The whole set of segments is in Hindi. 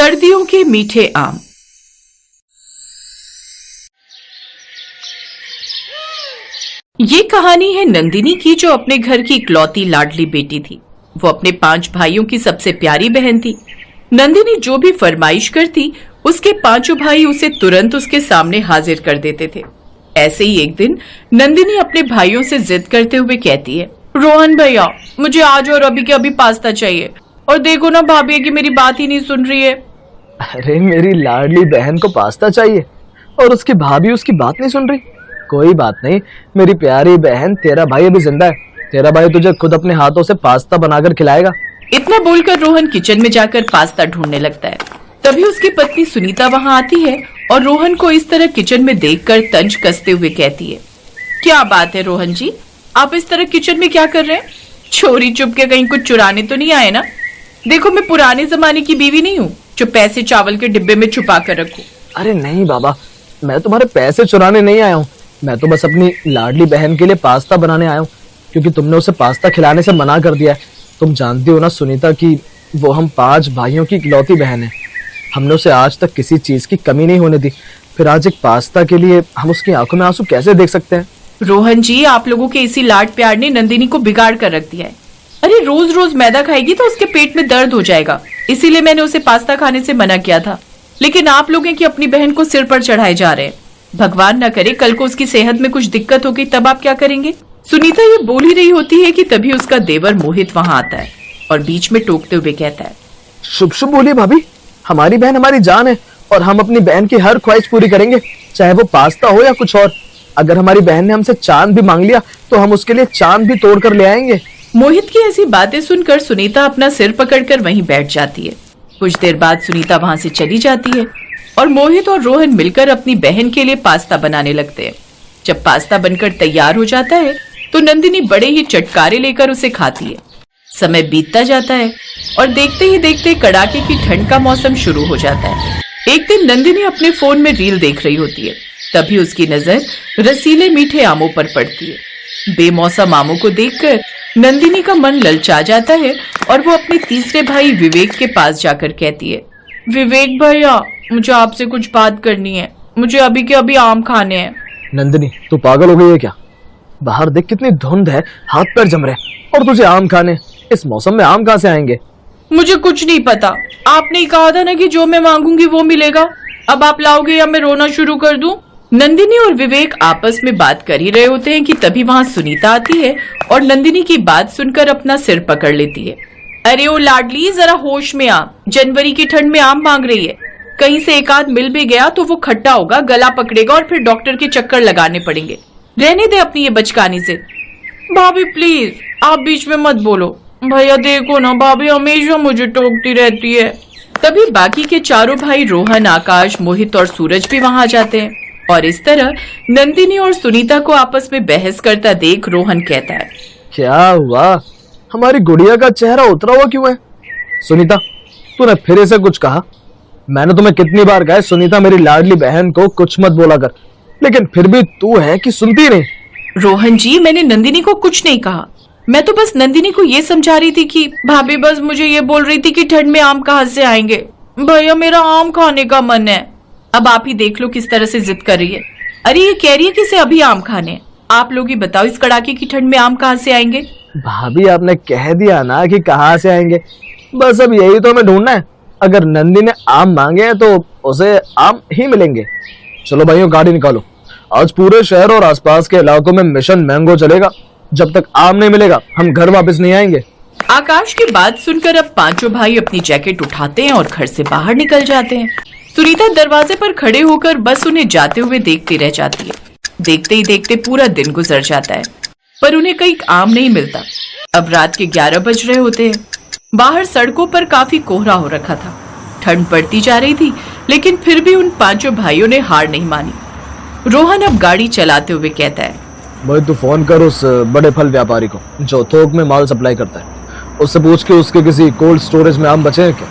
सर्दियों के मीठे आम। ये कहानी है नंदिनी की, जो अपने घर की इकलौती लाडली बेटी थी। वो अपने 5 भाइयों की सबसे प्यारी बहन थी। नंदिनी जो भी फरमाइश करती, उसके 5 भाई उसे तुरंत उसके सामने हाजिर कर देते थे। ऐसे ही एक दिन नंदिनी अपने भाइयों से जिद करते हुए कहती है, रोहन भैया, मुझे आज और अभी के अभी पास्ता चाहिए। और देखो ना भाभी कि मेरी बात ही नहीं सुन रही है। अरे मेरी लाडली बहन को पास्ता चाहिए और उसकी भाभी उसकी बात नहीं सुन रही। कोई बात नहीं मेरी प्यारी बहन, तेरा भाई अभी जिंदा है। तेरा भाई तुझे खुद अपने हाथों से पास्ता बनाकर खिलाएगा। इतना बोलकर रोहन किचन में जाकर पास्ता ढूंढने लगता है। तभी उसकी पत्नी सुनीता वहां आती है और रोहन को इस तरह किचन में देखकर तंज कसते हुए कहती है, क्या बात है रोहन जी, आप इस तरह किचन में क्या कर रहे हैं? चोरी चुप के कहीं कुछ चुराने तो नहीं आए ना? देखो मैं पुराने जमाने की बीवी नहीं हूँ जो पैसे चावल के डिब्बे में छुपा कर रखूं। अरे नहीं बाबा, मैं तुम्हारे पैसे चुराने नहीं आया हूँ। मैं तो बस अपनी लाडली बहन के लिए पास्ता बनाने आया हूँ, क्योंकि तुमने उसे पास्ता खिलाने से मना कर दिया है। तुम जानती हो ना सुनीता कि वो हम 5 भाइयों की इकलौती बहन है। हमने उसे आज तक किसी चीज की कमी नहीं होने दी, फिर आज एक पास्ता के लिए हम उसकी आंखों में आंसू कैसे देख सकते हैं? रोहन जी, आप लोगों के इसी लाड प्यार ने नंदिनी को बिगाड़ कर रख दिया है। अरे रोज रोज मैदा खाएगी तो उसके पेट में दर्द हो जाएगा, इसीलिए मैंने उसे पास्ता खाने से मना किया था। लेकिन आप लोगों की अपनी बहन को सिर पर चढ़ाए जा रहे हैं। भगवान न करे कल को उसकी सेहत में कुछ दिक्कत हो गई, तब आप क्या करेंगे? सुनीता ये बोल ही रही होती है कि तभी उसका देवर मोहित वहां आता है और बीच में टोकते हुए कहता है, शुभ शुभ बोलिए भाभी, हमारी बहन हमारी जान है और हम अपनी बहन की हर ख्वाहिश पूरी करेंगे, चाहे वो पास्ता हो या कुछ और। अगर हमारी बहन ने हमसे चांद भी मांग लिया तो हम उसके लिए चांद भी तोड़ कर ले आएंगे। मोहित की ऐसी बातें सुनकर सुनीता अपना सिर पकड़कर वहीं बैठ जाती है। कुछ देर बाद सुनीता वहां से चली जाती है और मोहित और रोहन मिलकर अपनी बहन के लिए पास्ता बनाने लगते हैं। जब पास्ता बनकर तैयार हो जाता है तो नंदिनी बड़े ही चटकारे लेकर उसे खाती है। समय बीतता जाता है और देखते ही देखते कड़ाके की ठंड का मौसम शुरू हो जाता है। एक दिन नंदिनी अपने फोन में रील देख रही होती है, तभी उसकी नजर रसीले मीठे आमों पर पड़ती है। बेमौसम आमों को देखकर नंदिनी का मन ललचा जाता है और वो अपने तीसरे भाई विवेक के पास जाकर कहती है, विवेक भैया, मुझे आपसे कुछ बात करनी है। मुझे अभी के अभी आम खाने हैं। नंदिनी, तू पागल हो गई है क्या? बाहर देख कितनी धुंध है, हाथ पैर जम रहे और तुझे आम खाने? इस मौसम में आम कहाँ से आएंगे? मुझे कुछ नहीं पता। आपने ही कहा था ना कि जो मैं मांगूंगी वो मिलेगा। अब आप लाओगे या मैं रोना शुरू कर दूं? नंदिनी और विवेक आपस में बात कर ही रहे होते हैं कि तभी वहां सुनीता आती है और नंदिनी की बात सुनकर अपना सिर पकड़ लेती है। अरे ओ लाडली, जरा होश में आ। जनवरी की ठंड में आम मांग रही है। कहीं से एक आध मिल भी गया तो वो खट्टा होगा, गला पकड़ेगा और फिर डॉक्टर के चक्कर लगाने पड़ेंगे। रहने दे अपनी ये बचकानी से। भाभी प्लीज, आप बीच में मत बोलो। भैया देखो ना, भाभी हमेशा मुझे टोकती रहती है। तभी बाकी के चारों भाई रोहन, आकाश, मोहित और सूरज भी वहां आ जाते हैं और इस तरह नंदिनी और सुनीता को आपस में बहस करता देख रोहन कहता है, क्या हुआ? हमारी गुड़िया का चेहरा उतरा हुआ क्यों है? सुनीता, तूने फिर ऐसे कुछ कहा? मैंने तुम्हें कितनी बार कहा सुनीता मेरी लाडली बहन को कुछ मत बोला कर, लेकिन फिर भी तू है कि सुनती नहीं। रोहन जी, मैंने नंदिनी को कुछ नहीं कहा। मैं तो बस नंदिनी को ये समझा रही थी कि भाभी बस मुझे ये बोल रही थी कि ठंड में आम कहाँ से आएंगे। भैया मेरा आम खाने का मन है। अब आप ही देख लो किस तरह से जिद कर रही है। अरे ये कह रही है कि इसे अभी आम खाने हैं। आप लोग ही बताओ, इस कड़ाके की ठंड में आम कहाँ से आएंगे? भाभी आपने कह दिया ना कि कहाँ से आएंगे, बस अब यही तो हमें ढूंढना है। अगर नंदी ने आम मांगे हैं तो उसे आम ही मिलेंगे। चलो भाइयों, गाड़ी निकालो। आज पूरे शहर और आसपास के इलाकों में मिशन मैंगो चलेगा। जब तक आम नहीं मिलेगा हम घर वापस नहीं आएंगे। आकाश की बात सुनकर अब 5 भाई अपनी जैकेट उठाते हैं और घर से बाहर निकल जाते हैं। सुनीता दरवाजे पर खड़े होकर बस उन्हें जाते हुए देखती रह जाती है। देखते ही देखते पूरा दिन गुजर जाता है, पर उन्हें कहीं आम नहीं मिलता। अब रात के 11 बज रहे होते हैं। बाहर सड़कों पर काफी कोहरा हो रखा था। ठंड बढ़ती जा रही थी, लेकिन फिर भी उन 5 भाइयों ने हार नहीं मानी। रोहन अब गाड़ी चलाते हुए कहता है, भाई तू फोन कर उस बड़े फल व्यापारी को जो थोक में माल सप्लाई करता है। उससे पूछ के उसके किसी कोल्ड स्टोरेज में आम बचे हैं क्या?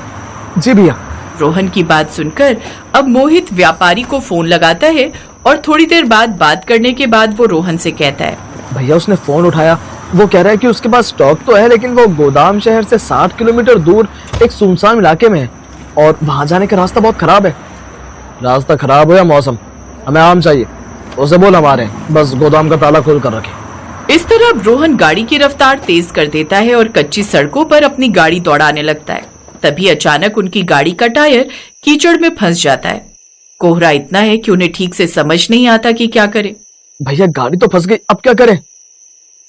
जी भैया। रोहन की बात सुनकर अब मोहित व्यापारी को फोन लगाता है और थोड़ी देर बाद बात करने के बाद वो रोहन से कहता है, भैया उसने फोन उठाया। वो कह रहा है कि उसके पास स्टॉक तो है, लेकिन वो गोदाम शहर से 60 किलोमीटर दूर एक सुनसान इलाके में है। और वहां जाने का रास्ता बहुत खराब है। रास्ता खराब हो या मौसम, हमें आम चाहिए। उसे बोल हमारे बस गोदाम का ताला खोल कर रखे। इस तरह रोहन गाड़ी की रफ्तार तेज कर देता है और कच्ची सड़कों पर अपनी गाड़ी दौड़ाने लगता है। तभी अचानक उनकी गाड़ी का टायर कीचड़ में फंस जाता है। कोहरा इतना है कि उन्हें ठीक से समझ नहीं आता कि क्या करे। भैया गाड़ी तो फंस गई, अब क्या करें?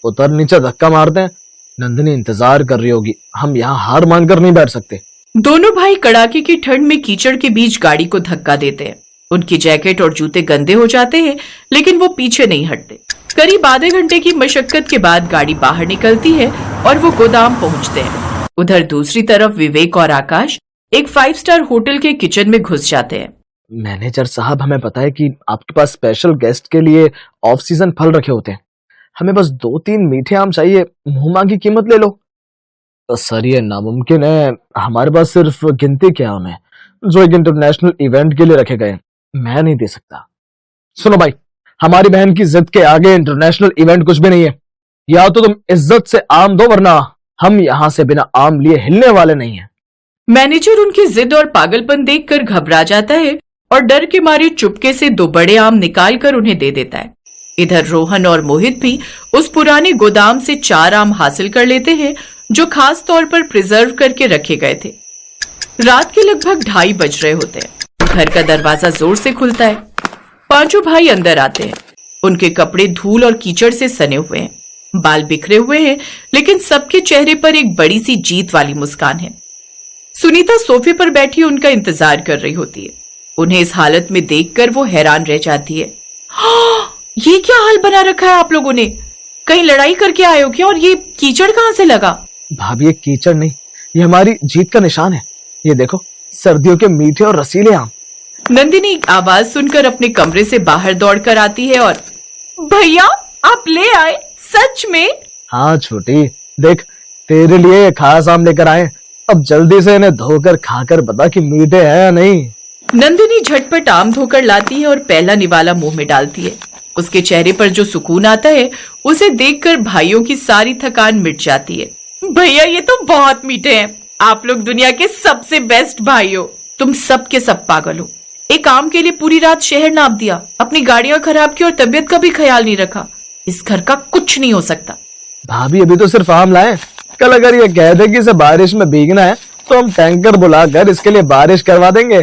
उतर नीचे धक्का मारते हैं। नंदिनी इंतजार कर रही होगी, हम यहाँ हार मानकर नहीं बैठ सकते। दोनों भाई कड़ाके की ठंड में कीचड़ के बीच गाड़ी को धक्का देते हैं। उनकी जैकेट और जूते गंदे हो जाते हैं, लेकिन वो पीछे नहीं हटते। करीब आधे घंटे की मशक्कत के बाद गाड़ी बाहर निकलती है और वो गोदाम पहुंचते हैं। उधर दूसरी तरफ विवेक और आकाश एक 5 स्टार होटल के किचन में घुस जाते हैं। मैनेजर साहब, हमें पता है कि आपके पास स्पेशल गेस्ट के लिए ऑफ सीजन फल रखे होते हैं। हमें बस 2-3 मीठे आम चाहिए, मुंह मांगी कीमत ले लो। तो सर ये नामुमकिन है, हमारे पास सिर्फ गिनती के आम है जो एक इंटरनेशनल इवेंट के लिए रखे गए। मैं नहीं दे सकता। सुनो भाई, हमारी बहन की जिद के आगे इंटरनेशनल इवेंट कुछ भी नहीं है। या तो तुम इज्जत से आम दो, वरना हम यहाँ से बिना आम लिए हिलने वाले नहीं हैं। मैनेजर उनकी जिद और पागलपन देखकर घबरा जाता है और डर के मारे चुपके से 2 बड़े आम निकालकर उन्हें दे देता है। इधर रोहन और मोहित भी उस पुराने गोदाम से 4 आम हासिल कर लेते हैं जो खास तौर पर प्रिजर्व करके रखे गए थे। रात के लगभग 2:30 बज रहे होते हैं। घर का दरवाजा जोर से खुलता है। 5 भाई अंदर आते हैं। उनके कपड़े धूल और कीचड़ से सने हुए हैं, बाल बिखरे हुए हैं, लेकिन सबके चेहरे पर एक बड़ी सी जीत वाली मुस्कान है। सुनीता सोफे पर बैठी उनका इंतजार कर रही होती है। उन्हें इस हालत में देखकर वो हैरान रह जाती है। ये क्या हाल बना रखा है आप लोगों ने? कहीं लड़ाई करके आए हो क्या? और ये कीचड़ कहाँ से लगा? भाभी ये कीचड़ नहीं, ये हमारी जीत का निशान है। ये देखो, सर्दियों के मीठे और रसीले आम। नंदिनी आवाज सुनकर अपने कमरे से बाहर दौड़कर आती है और भैया आप ले आए? सच में? हाँ छोटी, देख तेरे लिए खास आम लेकर आए। अब जल्दी से इन्हें धोकर खाकर बता कि मीठे हैं या नहीं। नंदिनी झटपट आम धोकर लाती है और पहला निवाला मुंह में डालती है। उसके चेहरे पर जो सुकून आता है उसे देखकर भाइयों की सारी थकान मिट जाती है। भैया ये तो बहुत मीठे हैं। आप लोग दुनिया के सबसे बेस्ट भाई हो। तुम सब के सब पागल हो। एक आम के लिए पूरी रात शहर नाप दिया, अपनी गाड़ियां खराब की और तबीयत का भी ख्याल नहीं रखा। इस घर का कुछ नहीं हो सकता। भाभी अभी तो सिर्फ आम लाए। कल अगर ये कह दे कि इसे बारिश में भीगना है तो हम टैंकर बुलाकर इसके लिए बारिश करवा देंगे।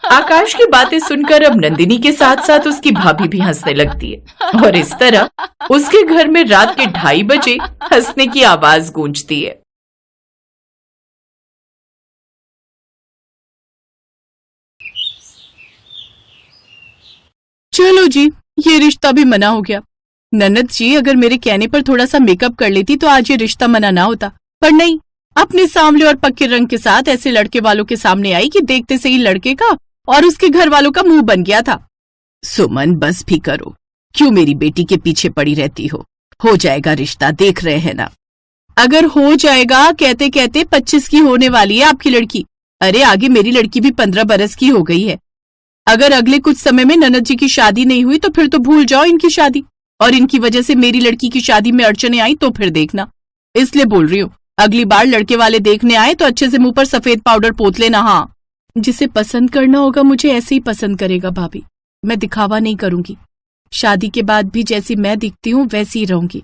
आकाश की बातें सुनकर अब नंदिनी के साथ साथ उसकी भाभी भी हंसने लगती है और इस तरह उसके घर में रात के 2:30 बजे हंसने की आवाज गूंजती है। चलो जी, ये रिश्ता भी मना हो गया। ननद जी अगर मेरे कहने पर थोड़ा सा मेकअप कर लेती तो आज ये रिश्ता मना ना होता, पर नहीं, अपने सांवले और पक्के रंग के साथ ऐसे लड़के वालों के सामने आई कि देखते से ही लड़के का और उसके घर वालों का मुंह बन गया था। सुमन बस भी करो, क्यों मेरी बेटी के पीछे पड़ी रहती हो जाएगा रिश्ता, देख रहे हैं ना। अगर हो जाएगा कहते कहते 25 की होने वाली है आपकी लड़की। अरे आगे मेरी लड़की भी 15 बरस की हो गई है। अगर अगले कुछ समय में ननद जी की शादी नहीं हुई तो फिर तो भूल जाओ इनकी शादी, और इनकी वजह से मेरी लड़की की शादी में अड़चने आई तो फिर देखना। इसलिए बोल रही हूँ, अगली बार लड़के वाले देखने आए तो अच्छे से मुंह पर सफेद पाउडर पोत लेना। हाँ, जिसे पसंद करना होगा मुझे ऐसे ही पसंद करेगा भाभी। मैं दिखावा नहीं करूंगी। शादी के बाद भी जैसी मैं दिखती हूँ वैसी ही रहूंगी।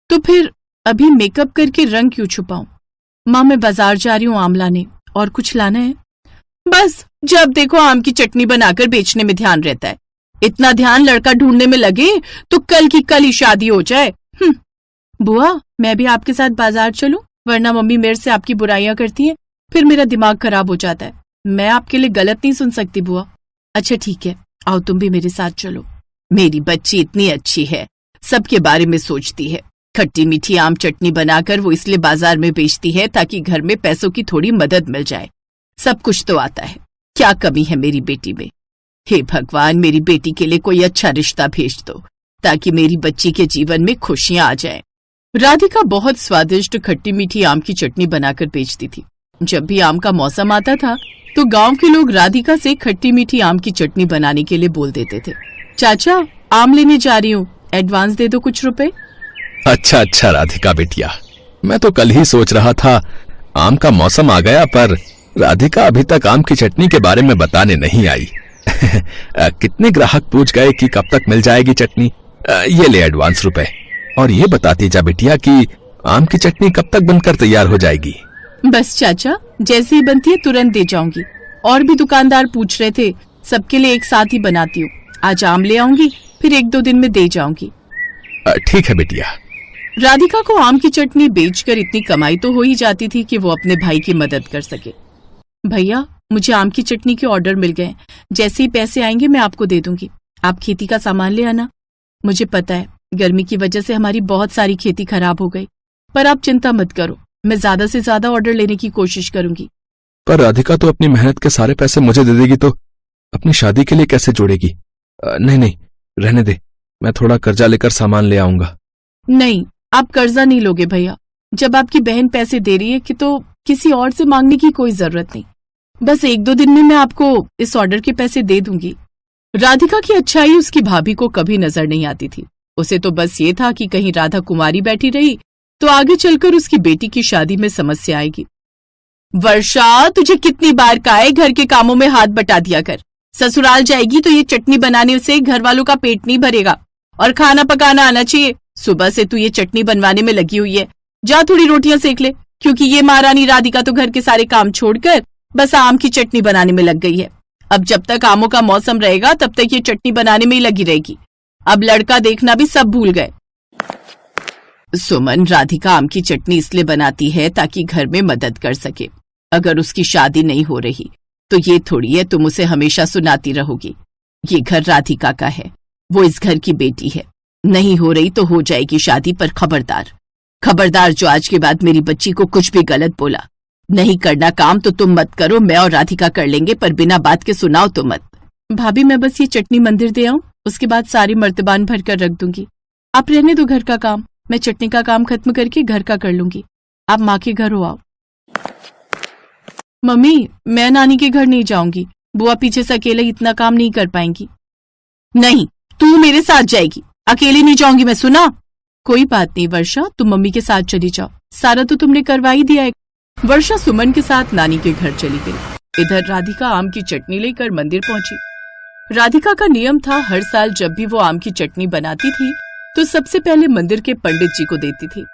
तो फिर अभी मेकअप करके रंग क्यों छुपाऊं? माँ मैं बाजार जा रही हूँ आम लाने। और कुछ लाना है? बस जब देखो आम की चटनी बनाकर बेचने में ध्यान रहता है। इतना ध्यान लड़का ढूंढने में लगे तो कल की कल ही शादी हो जाए। बुआ मैं भी आपके साथ बाजार चलूं? वरना मम्मी मेरे से आपकी बुराइयां करती हैं, फिर मेरा दिमाग खराब हो जाता है। मैं आपके लिए गलत नहीं सुन सकती बुआ। अच्छा ठीक है, आओ तुम भी मेरे साथ चलो। मेरी बच्ची इतनी अच्छी है, सबके बारे में सोचती है। खट्टी मीठी आम चटनी बनाकर वो इसलिए बाजार में बेचती है ताकि घर में पैसों की थोड़ी मदद मिल जाए। सब कुछ तो आता है, क्या कमी है मेरी बेटी में? हे भगवान, मेरी बेटी के लिए कोई अच्छा रिश्ता भेज दो ताकि मेरी बच्ची के जीवन में खुशियां आ जाएं। राधिका बहुत स्वादिष्ट खट्टी मीठी आम की चटनी बनाकर बेचती थी। जब भी आम का मौसम आता था तो गांव के लोग राधिका से खट्टी मीठी आम की चटनी बनाने के लिए बोल देते थे। चाचा आम लेने जा रही हूँ, एडवांस दे दो कुछ रुपए। अच्छा राधिका बेटिया, मैं तो कल ही सोच रहा था आम का मौसम आ गया, पर राधिका अभी तक आम की चटनी के बारे में बताने नहीं आई। कितने ग्राहक पूछ गए कि कब तक मिल जाएगी चटनी। ये ले एडवांस रुपए, और ये बताती जा बिटिया कि आम की चटनी कब तक बनकर तैयार हो जाएगी। बस चाचा, जैसे ही बनती है तुरंत दे जाऊंगी। और भी दुकानदार पूछ रहे थे, सबके लिए एक साथ ही बनाती हूँ। आज आम ले आऊंगी, फिर 1-2 दिन में दे जाऊंगी। ठीक है बिटिया। राधिका को आम की चटनी बेचकर इतनी कमाई तो हो ही जाती थी कि वो अपने भाई की मदद कर सके। भैया, मुझे आम की चटनी के ऑर्डर मिल गए। जैसे ही पैसे आएंगे मैं आपको दे दूंगी। आप खेती का सामान ले आना। मुझे पता है गर्मी की वजह से हमारी बहुत सारी खेती खराब हो गई, पर आप चिंता मत करो, मैं ज्यादा से ज्यादा ऑर्डर लेने की कोशिश करूंगी। पर राधिका तो अपनी मेहनत के सारे पैसे मुझे दे देगी तो अपनी शादी के लिए कैसे जोड़ेगी। नहीं, रहने दे, मैं थोड़ा कर्जा लेकर सामान ले आऊंगा। नहीं, आप कर्जा नहीं लोगे भैया। जब आपकी बहन पैसे दे रही है कि तो किसी और से मांगने की कोई जरूरत नहीं। बस 1-2 दिन में मैं आपको इस ऑर्डर के पैसे दे दूंगी। राधिका की अच्छाई उसकी भाभी को कभी नजर नहीं आती थी। उसे तो बस ये था कि कहीं राधा कुमारी बैठी रही तो आगे चलकर उसकी बेटी की शादी में समस्या आएगी। वर्षा, तुझे कितनी बार कहा है घर के कामों में हाथ बटा दिया कर। ससुराल जाएगी तो ये चटनी बनाने से घर वालों का पेट नहीं भरेगा, और खाना पकाना आना चाहिए। सुबह से तू ये चटनी बनवाने में लगी हुई है। जा थोड़ी रोटियां सेक ले, क्योंकि ये महारानी राधिका तो घर के सारे काम छोड़कर बस आम की चटनी बनाने में लग गई है। अब जब तक आमों का मौसम रहेगा तब तक ये चटनी बनाने में ही लगी रहेगी। अब लड़का देखना भी सब भूल गए। सुमन, राधिका आम की चटनी इसलिए बनाती है ताकि घर में मदद कर सके। अगर उसकी शादी नहीं हो रही तो ये थोड़ी है तुम उसे हमेशा सुनाती रहोगी। ये घर राधिका का है, वो इस घर की बेटी है। नहीं हो रही तो हो जाएगी शादी, पर खबरदार जो आज के बाद मेरी बच्ची को कुछ भी गलत बोला। नहीं करना काम तो तुम मत करो, मैं और राधिका कर लेंगे, पर बिना बात के सुनाओ तो मत। भाभी, मैं बस ये चटनी मंदिर दे आऊं, उसके बाद सारी मर्तबान भर कर रख दूंगी। आप रहने दो घर का काम, मैं चटनी का काम खत्म करके घर का कर लूंगी। आप माँ के घर हो आओ। मम्मी, मैं नानी के घर नहीं जाऊंगी। बुआ पीछे से अकेले इतना काम नहीं कर पाएंगी। नहीं, तू मेरे साथ जाएगी, अकेले नहीं जाऊंगी मैं, सुना। कोई बात नहीं वर्षा, तुम मम्मी के साथ चली जाओ, सारा तो तुमने करवा ही दिया है। वर्षा सुमन के साथ नानी के घर चली गई। इधर राधिका आम की चटनी लेकर मंदिर पहुंची। राधिका का नियम था हर साल जब भी वो आम की चटनी बनाती थी तो सबसे पहले मंदिर के पंडित जी को देती थी।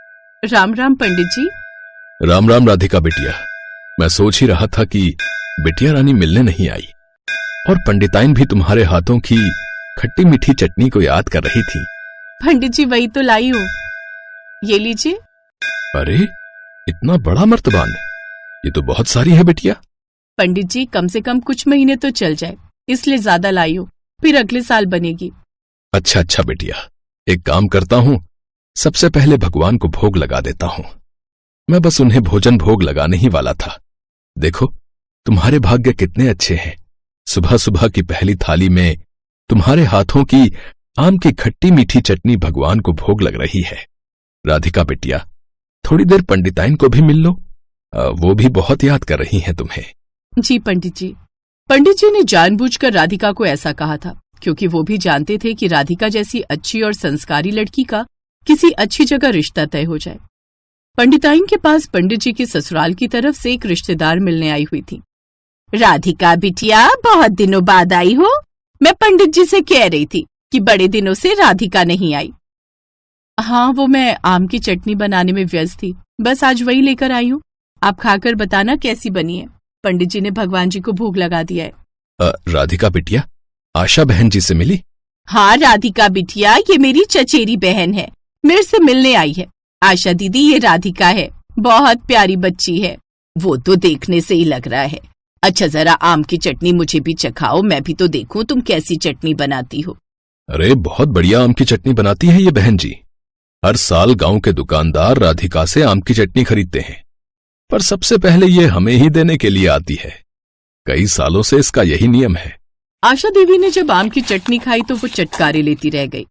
राम राम पंडित जी। राम राम राधिका बिटिया। मैं सोच ही रहा था कि बिटिया रानी मिलने नहीं आई, और पंडिताइन भी तुम्हारे हाथों की खट्टी मीठी चटनी को याद कर रही थी। पंडित जी, वही तो लाई हूँ, ये लीजिए। अरे, इतना बड़ा मर्तबान, ये तो बहुत सारी है बिटिया। पंडित जी, कम से कम कुछ महीने तो चल जाए, इसलिए ज्यादा लाई हूँ, फिर अगले साल बनेगी। अच्छा बिटिया, एक काम करता हूँ, सबसे पहले भगवान को भोग लगा देता हूँ। मैं बस उन्हें भोजन भोग लगाने ही वाला था। देखो, तुम्हारे भाग्य कितने अच्छे हैं। सुबह सुबह की पहली थाली में तुम्हारे हाथों की आम की खट्टी मीठी चटनी भगवान को भोग लग रही है। राधिका बिटिया, थोड़ी देर पंडिताइन को भी मिल लो, वो भी बहुत याद कर रही हैं तुम्हें। जी पंडित जी। पंडित जी ने जानबूझकर राधिका को ऐसा कहा था, क्योंकि वो भी जानते थे कि राधिका जैसी अच्छी और संस्कारी लड़की का किसी अच्छी जगह रिश्ता तय हो जाए। पंडिताइन के पास पंडित जी की ससुराल की तरफ से एक रिश्तेदार मिलने आई हुई थी। राधिका बिटिया, बहुत दिनों बाद आई हो। मैं पंडित जी से कह रही थी कि बड़े दिनों से राधिका नहीं आई। हाँ, वो मैं आम की चटनी बनाने में व्यस्त थी, बस आज वही लेकर आई हूँ। आप खाकर बताना कैसी बनी है। पंडित जी ने भगवान जी को भोग लगा दिया है। राधिका बिटिया, आशा बहन जी से मिली? हाँ राधिका बिटिया, ये मेरी चचेरी बहन है, मेरे से मिलने आई है। आशा दीदी, ये राधिका है, बहुत प्यारी बच्ची है। वो तो देखने से ही लग रहा है। अच्छा, जरा आम की चटनी मुझे भी चखाओ, मैं भी तो देखूं तुम कैसी चटनी बनाती हो। अरे, बहुत बढ़िया आम की चटनी बनाती है ये बहन जी। हर साल गांव के दुकानदार राधिका से आम की चटनी खरीदते हैं, पर सबसे पहले ये हमें ही देने के लिए आती है। कई सालों से इसका यही नियम है। आशा देवी ने जब आम की चटनी खाई तो वो चटकारे लेती रह गई।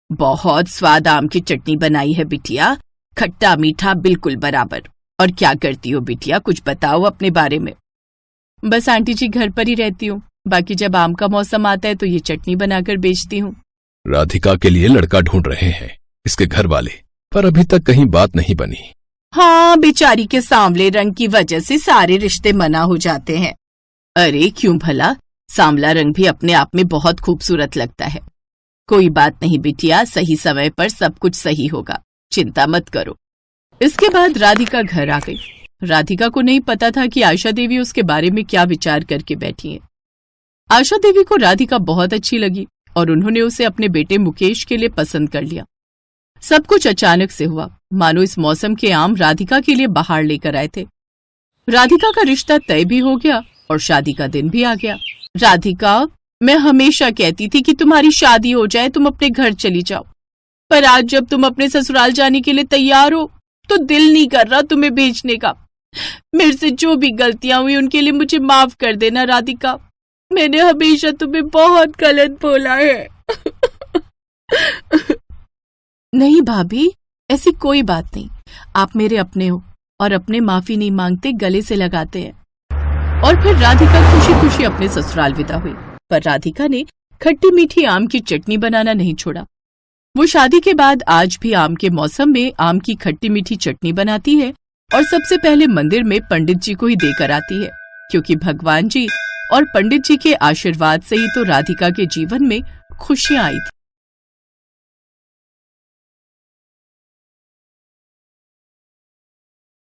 बहुत स्वाद आम की चटनी बनाई है बिटिया, खट्टा मीठा बिल्कुल बराबर। और क्या करती हो बिटिया, कुछ बताओ अपने बारे में। बस आंटी जी, घर पर ही रहती हूँ, बाकी जब आम का मौसम आता है तो ये चटनी बनाकर बेचती हूँ। राधिका के लिए लड़का ढूंढ रहे हैं इसके घर वाले, पर अभी तक कहीं बात नहीं बनी। हाँ, बेचारी के सांवले रंग की वजह से सारे रिश्ते मना हो जाते हैं। अरे क्यों भला, सांवला रंग भी अपने आप में बहुत खूबसूरत लगता है। कोई बात नहीं बिटिया, सही समय पर सब कुछ सही होगा, चिंता मत करो। इसके बाद राधिका घर आ गई। राधिका को नहीं पता था कि आशा देवी उसके बारे में क्या विचार करके बैठी है। आशा देवी को राधिका बहुत अच्छी लगी और उन्होंने उसे अपने बेटे मुकेश के लिए पसंद कर लिया। सब कुछ अचानक से हुआ, मानो इस मौसम के आम राधिका के लिए बाहर लेकर आए थे। राधिका का रिश्ता तय भी हो गया और शादी का दिन भी आ गया। राधिका, मैं हमेशा कहती थी कि तुम्हारी शादी हो जाए, तुम अपने घर चली जाओ, पर आज जब तुम अपने ससुराल जाने के लिए तैयार हो तो दिल नहीं कर रहा तुम्हें भेजने का। मेरे से जो भी गलतियां हुई उनके लिए मुझे माफ कर देना राधिका। मैंने हमेशा तुम्हें बहुत गलत बोला है। नहीं भाभी, ऐसी कोई बात नहीं, आप मेरे अपने हो और अपने माफी नहीं मांगते, गले से लगाते हैं। और फिर राधिका खुशी खुशी अपने ससुराल विदा हुई। पर राधिका ने खट्टी मीठी आम की चटनी बनाना नहीं छोड़ा। वो शादी के बाद आज भी आम के मौसम में आम की खट्टी मीठी चटनी बनाती है और सबसे पहले मंदिर में पंडित जी को ही देकर आती है, क्योंकि भगवान जी और पंडित जी के आशीर्वाद से ही तो राधिका के जीवन में खुशियां आई थी।